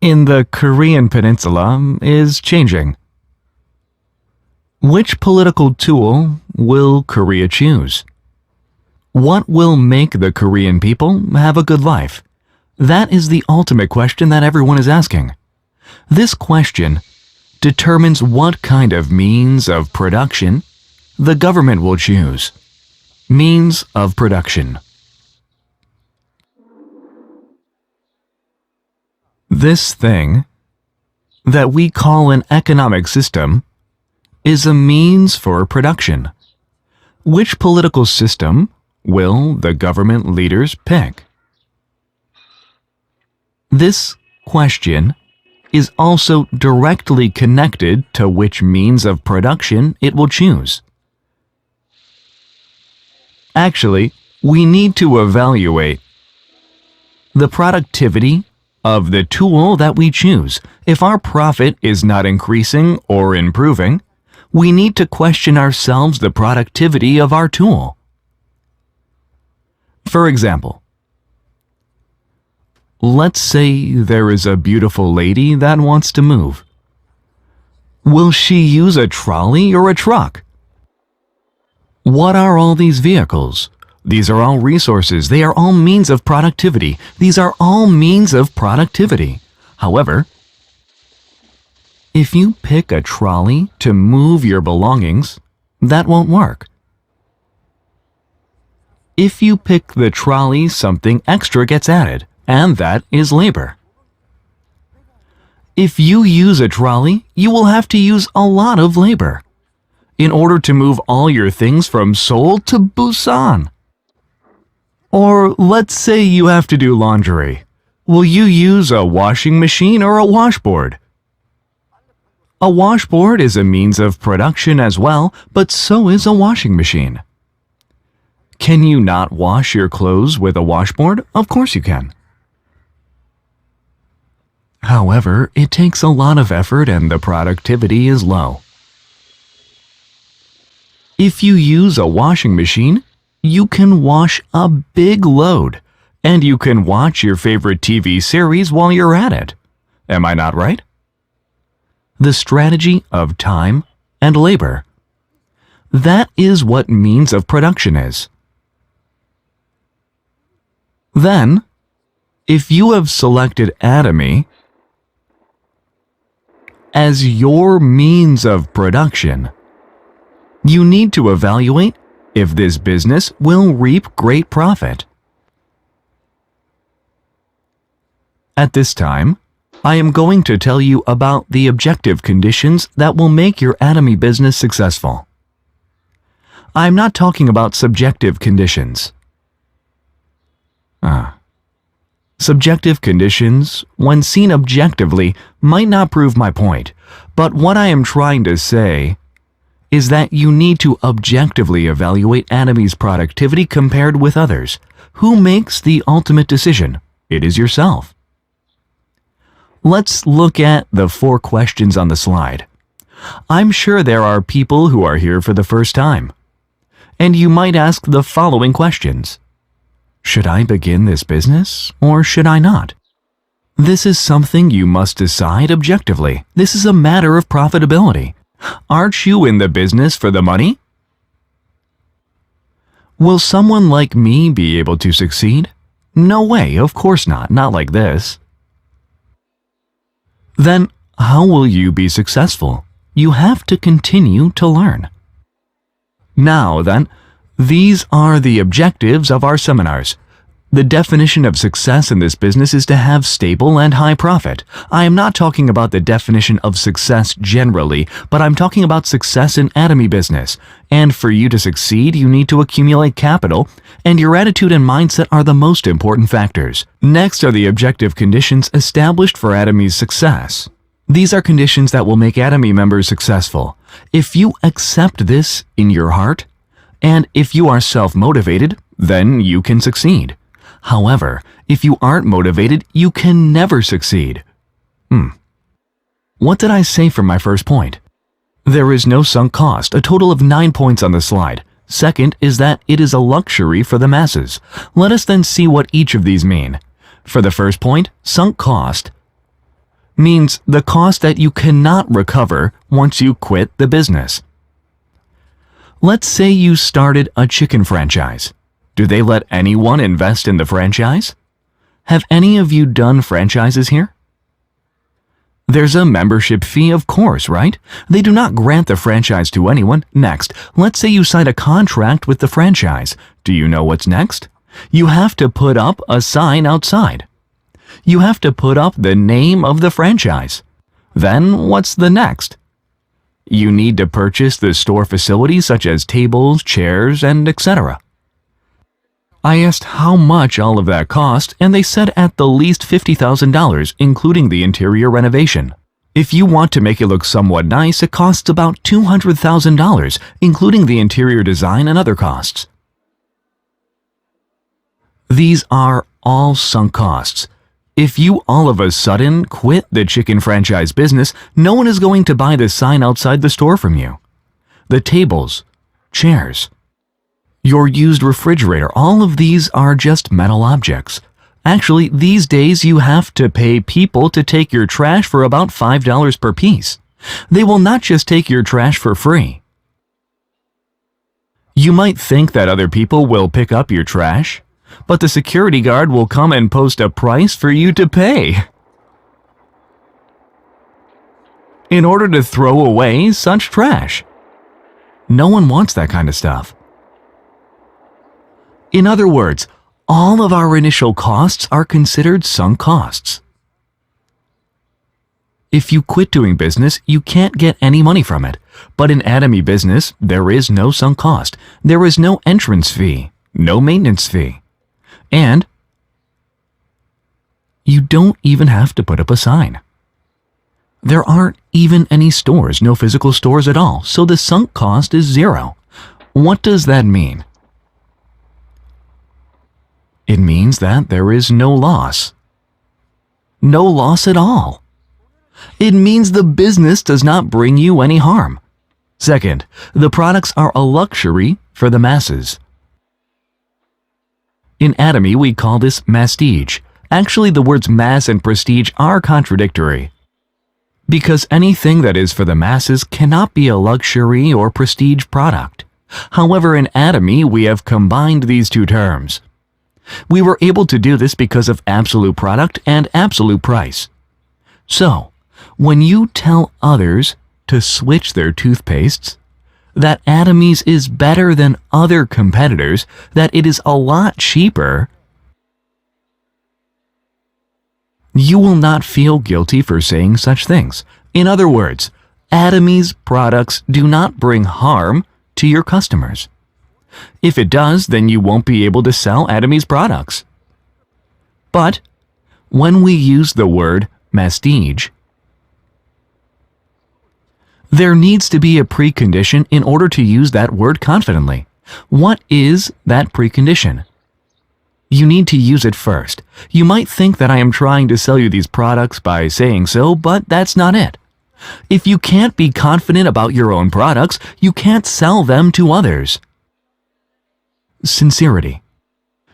in the Korean peninsula is changing. Which political tool will Korea choose? What will make the Korean people have a good life? That is the ultimate question that everyone is asking. This question determines what kind of means of production the government will choose. Means of production. This thing that we call an economic system is a means for production. Which political system will the government leaders pick? This question is also directly connected to which means of production it will choose. Actually, we need to evaluate the productivity of the tool that we choose. If our profit is not increasing or improving, we need to question ourselves the productivity of our tool. For example, let's say there is a beautiful lady that wants to move. Will she use a trolley or a truck? What are all these vehicles? These are all resources. They are all means of productivity. These are all means of productivity. However, if you pick a trolley to move your belongings, that won't work. If you pick the trolley, something extra gets added, and that is labor. If you use a trolley, you will have to use a lot of labor in order to move all your things from Seoul to Busan. Or let's say you have to do laundry. Will you use a washing machine or a washboard? A washboard is a means of production as well, but so is a washing machine. Can you not wash your clothes with a washboard? Of course you can. However, it takes a lot of effort and the productivity is low. If you use a washing machine, you can wash a big load, and you can watch your favorite TV series while you're at it. Am I not right? The strategy of time and labor. That is what means of production is. Then, if you have selected Atomy as your means of production, you need to evaluate if this business will reap great profit. At this time, I am going to tell you about the objective conditions that will make your Atomy business successful. I am not talking about subjective conditions. Subjective conditions, when seen objectively, might not prove my point, but what I am trying to say is that you need to objectively evaluate Atomy's productivity compared with others. Who makes the ultimate decision? It is yourself. Let's look at the 4 questions on the slide. I'm sure there are people who are here for the first time, and you might ask the following questions. Should I begin this business or should I not? This is something you must decide objectively. This is a matter of profitability. Aren't you in the business for the money? Will someone like me be able to succeed? No way, of course not like this. Then, how will you be successful? You have to continue to learn. Now then, these are the objectives of our seminars. The definition of success in this business is to have stable and high profit. I am not talking about the definition of success generally, but I'm talking about success in Atomy business. And for you to succeed, you need to accumulate capital, and your attitude and mindset are the most important factors. Next are the objective conditions established for Atomy's success. These are conditions that will make Atomy members successful. If you accept this in your heart, and if you are self-motivated, then you can succeed. However, if you aren't motivated, you can never succeed. What did I say for my first point? There is no sunk cost, a total of 9 points on the slide. Second is that it is a luxury for the masses. Let us then see what each of these mean. For the first point, sunk cost, means the cost that you cannot recover once you quit the business. Let's say you started a chicken franchise. Do they let anyone invest in the franchise? Have any of you done franchises here? There's a membership fee, of course, right? They do not grant the franchise to anyone. Next, let's say you sign a contract with the franchise. Do you know what's next? You have to put up a sign outside. You have to put up the name of the franchise. Then what's the next? You need to purchase the store facilities such as tables, chairs, and etc. I asked how much all of that cost, and they said at the least $50,000, including the interior renovation. If you want to make it look somewhat nice, it costs about $200,000, including the interior design and other costs. These are all sunk costs. If you all of a sudden quit the chicken franchise business, no one is going to buy the sign outside the store from you. The tables, chairs, your used refrigerator, all of these are just metal objects. Actually, these days you have to pay people to take your trash for about $5 per piece. They will not just take your trash for free. You might think that other people will pick up your trash, but the security guard will come and post a price for you to pay in order to throw away such trash. No one wants that kind of stuff. In other words, all of our initial costs are considered sunk costs. If you quit doing business, you can't get any money from it. But in Atomy Business, there is no sunk cost. There is no entrance fee, no maintenance fee. And you don't even have to put up a sign. There aren't even any stores, no physical stores at all, so the sunk cost is zero. What does that mean? It means that there is no loss. No loss at all. It means the business does not bring you any harm. Second, the products are a luxury for the masses. In Atomy, we call this mastige. Actually, the words mass and prestige are contradictory, because anything that is for the masses cannot be a luxury or prestige product. However, in Atomy, we have combined these two terms. We were able to do this because of absolute product and absolute price. So, when you tell others to switch their toothpastes, that Atomy's is better than other competitors, that it is a lot cheaper, you will not feel guilty for saying such things. In other words, Atomy's products do not bring harm to your customers. If it does, then you won't be able to sell Atomy's products. But when we use the word mastige, there needs to be a precondition in order to use that word confidently. What is that precondition? You need to use it first. You might think that I am trying to sell you these products by saying so, but that's not it. If you can't be confident about your own products, you can't sell them to others. Sincerity.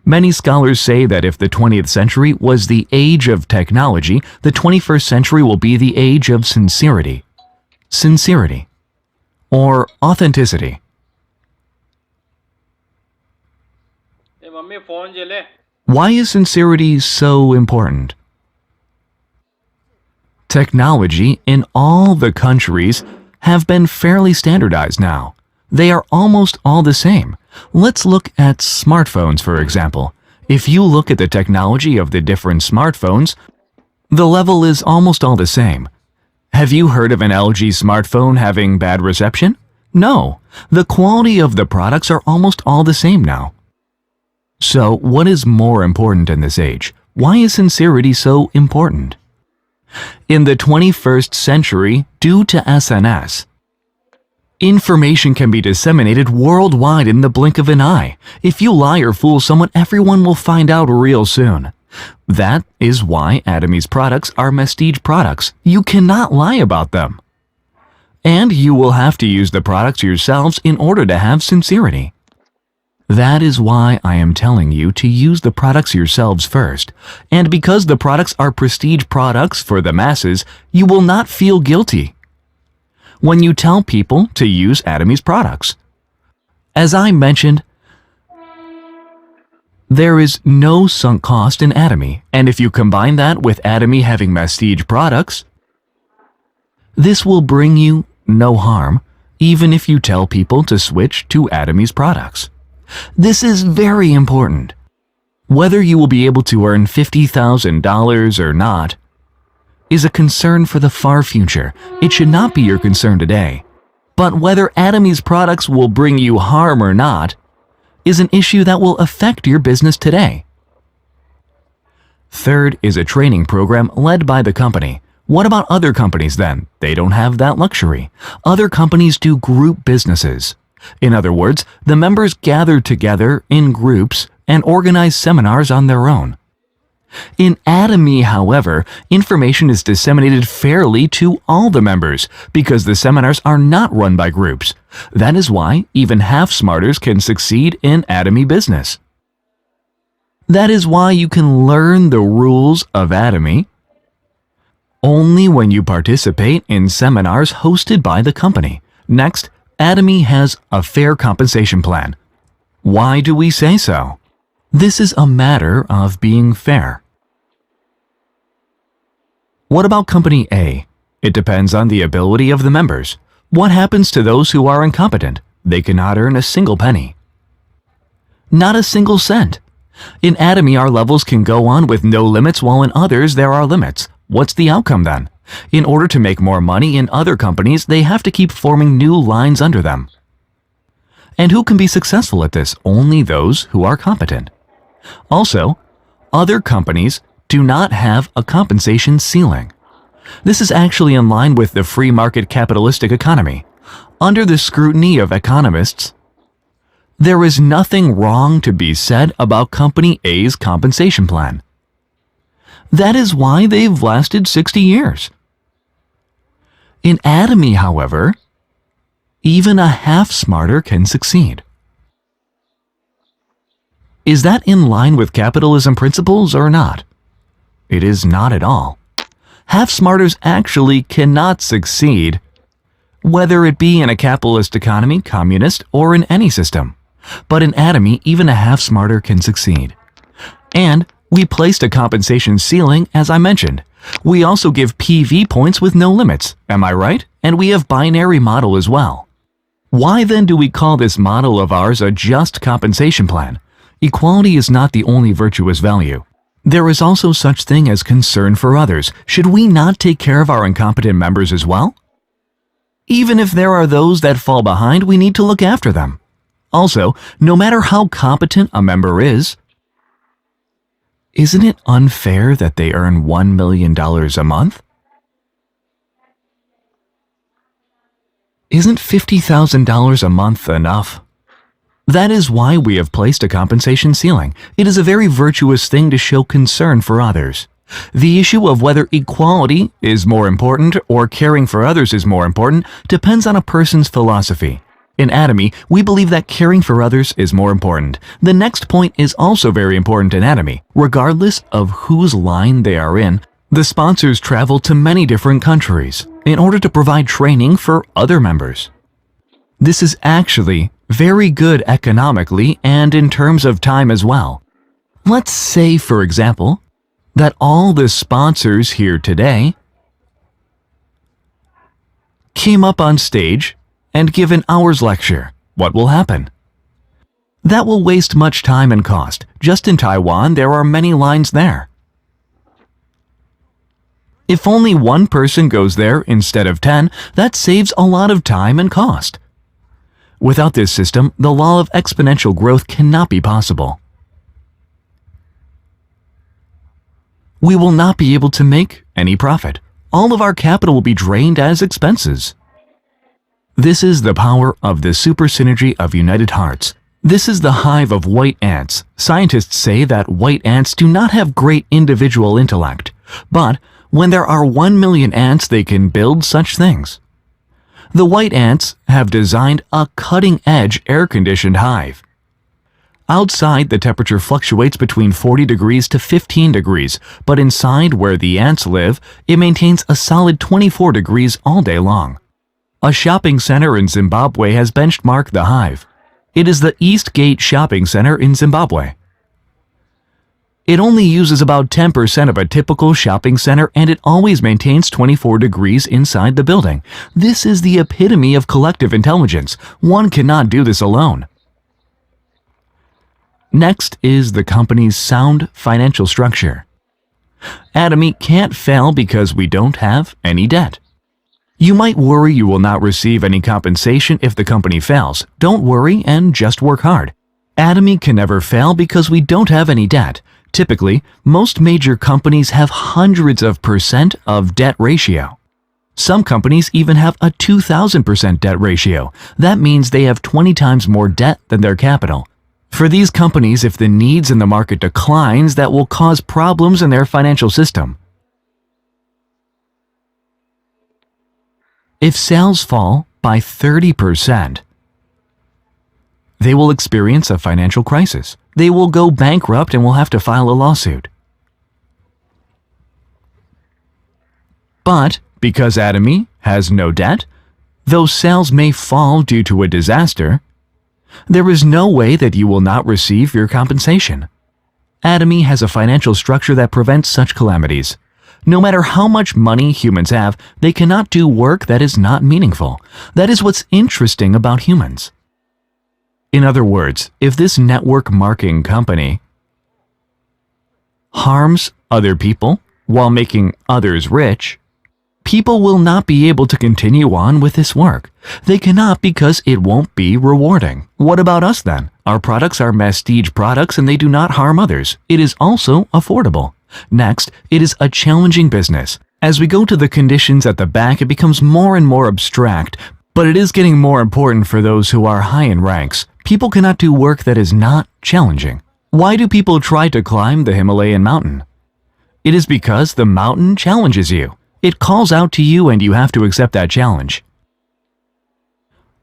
Many scholars say that if the 20th century was the age of technology, the 21st century will be the age of sincerity. Sincerity, or authenticity. Why is sincerity so important? Technology in all the countries have been fairly standardized now. They are almost all the same. Let's look at smartphones, for example. If you look at the technology of the different smartphones, the level is almost all the same. Have you heard of an LG smartphone having bad reception? No. The quality of the products are almost all the same now. So, what is more important in this age? Why is sincerity so important? In the 21st century, due to SNS, information can be disseminated worldwide in the blink of an eye. If you lie or fool someone, everyone will find out real soon. That is why Atomy's products are mastige products. You cannot lie about them. And you will have to use the products yourselves in order to have sincerity. That is why I am telling you to use the products yourselves first, and because the products are prestige products for the masses, you will not feel guilty when you tell people to use Atomy's products. As I mentioned, there is no sunk cost in Atomy, and if you combine that with Atomy having prestige products, this will bring you no harm, even if you tell people to switch to Atomy's products. This is very important. Whether you will be able to earn $50,000 or not is a concern for the far future. It should not be your concern today. But whether Atomy's products will bring you harm or not is an issue that will affect your business today. Third is a training program led by the company. What about other companies then? They don't have that luxury. Other companies do group businesses. In other words, the members gather together in groups and organize seminars on their own. In Atomy, however, information is disseminated fairly to all the members because the seminars are not run by groups. That is why even half-smarters can succeed in Atomy business. That is why you can learn the rules of Atomy only when you participate in seminars hosted by the company. Next, Atomy has a fair compensation plan. Why do we say so? This is a matter of being fair. What about Company A? It depends on the ability of the members. What happens to those who are incompetent? They cannot earn a single penny. Not a single cent. In Atomy, our levels can go on with no limits, while in others there are limits. What's the outcome then? In order to make more money in other companies, they have to keep forming new lines under them. And who can be successful at this? Only those who are competent. Also, other companies do not have a compensation ceiling. This is actually in line with the free market capitalistic economy. Under the scrutiny of economists, there is nothing wrong to be said about Company A's compensation plan. That is why they've lasted 60 years. In Atomy, however, even a half-smarter can succeed. Is that in line with capitalism principles or not? It is not at all. Half-smarters actually cannot succeed, whether it be in a capitalist economy, communist, or in any system. But in Atomy, even a half-smarter can succeed. And we placed a compensation ceiling, as I mentioned. We also give PV points with no limits, am I right? And we have binary model as well. Why then do we call this model of ours a just compensation plan? Equality is not the only virtuous value. There is also such thing as concern for others. Should we not take care of our incompetent members as well? Even if there are those that fall behind, we need to look after them. Also, no matter how competent a member is, isn't it unfair that they earn $1 million a month? Isn't $50,000 a month enough? That is why we have placed a compensation ceiling. It is a very virtuous thing to show concern for others. The issue of whether equality is more important or caring for others is more important depends on a person's philosophy. In Atomy, we believe that caring for others is more important. The next point is also very important in Atomy. Regardless of whose line they are in, the sponsors travel to many different countries in order to provide training for other members. This is actually very good economically and in terms of time as well. Let's say, for example, that all the sponsors here today came up on stage and give an hour's lecture. What will happen? That will waste much time and cost. Just in Taiwan, there are many lines there. If only one person goes there instead of 10, that saves a lot of time and cost. Without this system, the law of exponential growth cannot be possible. We will not be able to make any profit. All of our capital will be drained as expenses. This is the power of the super synergy of united hearts. This is the hive of white ants. Scientists say that white ants do not have great individual intellect, but when there are 1 million ants, they can build such things. The white ants have designed a cutting-edge air-conditioned hive. Outside, the temperature fluctuates between 40 degrees to 15 degrees, but inside, where the ants live, it maintains a solid 24 degrees all day long. A shopping center in Zimbabwe has benchmarked the hive. It is the Eastgate Shopping Center in Zimbabwe. It only uses about 10% of a typical shopping center, and it always maintains 24 degrees inside the building. This is the epitome of collective intelligence. One cannot do this alone. Next is the company's sound financial structure. Atomy can't fail because we don't have any debt. You might worry you will not receive any compensation if the company fails. Don't worry and just work hard. Atomy can never fail because we don't have any debt. Typically, most major companies have hundreds of percent of debt ratio. Some companies even have a 2,000% debt ratio. That means they have 20 times more debt than their capital. For these companies, if the needs in the market declines, that will cause problems in their financial system. If sales fall by 30%, they will experience a financial crisis. They will go bankrupt and will have to file a lawsuit. But because Atomy has no debt, though sales may fall due to a disaster, there is no way that you will not receive your compensation. Atomy has a financial structure that prevents such calamities. No matter how much money humans have, they cannot do work that is not meaningful. That is what's interesting about humans. In other words, if this network marketing company harms other people while making others rich, people will not be able to continue on with this work. They cannot because it won't be rewarding. What about us then? Our products are prestige products and they do not harm others. It is also affordable. Next, it is a challenging business. As we go to the conditions at the back, it becomes more and more abstract, but it is getting more important for those who are high in ranks. People cannot do work that is not challenging. Why do people try to climb the Himalayan mountain? It is because the mountain challenges you. It calls out to you and you have to accept that challenge.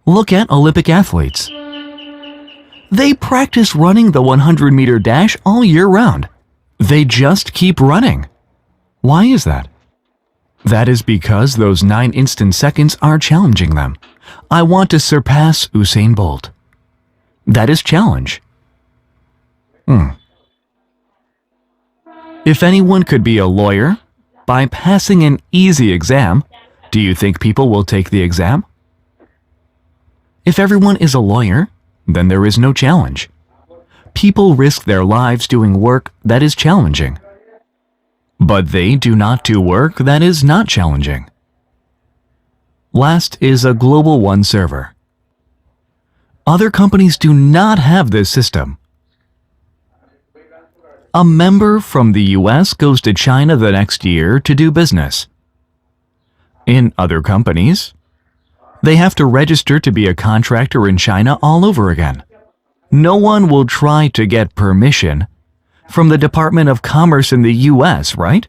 Look at Olympic athletes. They practice running the 100-meter dash all year round. They just keep running. Why is that? That is because those 9 instant seconds are challenging them. I want to surpass Usain Bolt. That is challenge. If anyone could be a lawyer by passing an easy exam, do you think people will take the exam? If everyone is a lawyer, then there is no challenge. People risk their lives doing work that is challenging. But they do not do work that is not challenging. Last is a Global One server. Other companies do not have this system. A member from the US goes to China the next year to do business. In other companies, they have to register to be a contractor in China all over again. No one will try to get permission from the Department of Commerce in the US, right?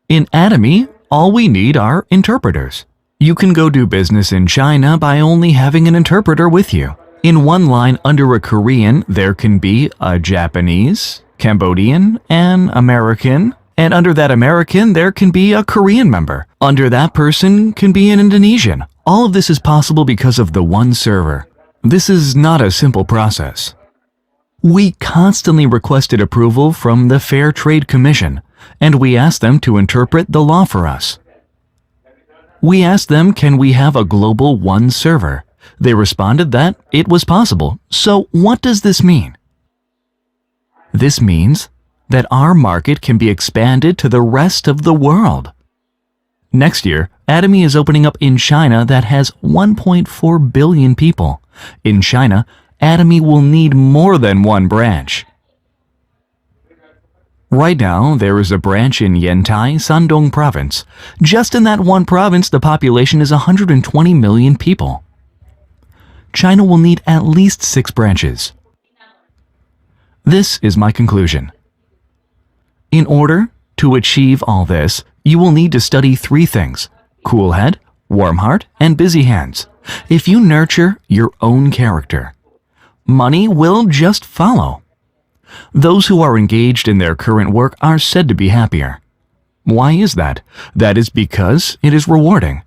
In Atomy, all we need are interpreters. You can go do business in China by only having an interpreter with you. In one line under a Korean, there can be a Japanese, Cambodian, and American, and under that American, there can be a Korean member. Under that person can be an Indonesian. All of this is possible because of the one server. This is not a simple process. We constantly requested approval from the Fair Trade Commission, and we asked them to interpret the law for us. We asked them, can we have a global one server? They responded that it was possible. So what does this mean? This means that our market can be expanded to the rest of the world. Next year, Atomy is opening up in China that has 1.4 billion people. In China, Atomy will need more than one branch. Right now, there is a branch in Yantai, Shandong province. Just in that one province, the population is 120 million people. China will need at least 6 branches. This is my conclusion. In order to achieve all this, you will need to study 3 things: cool head, warm heart, and busy hands. If you nurture your own character, money will just follow. Those who are engaged in their current work are said to be happier. Why is that? That is because it is rewarding.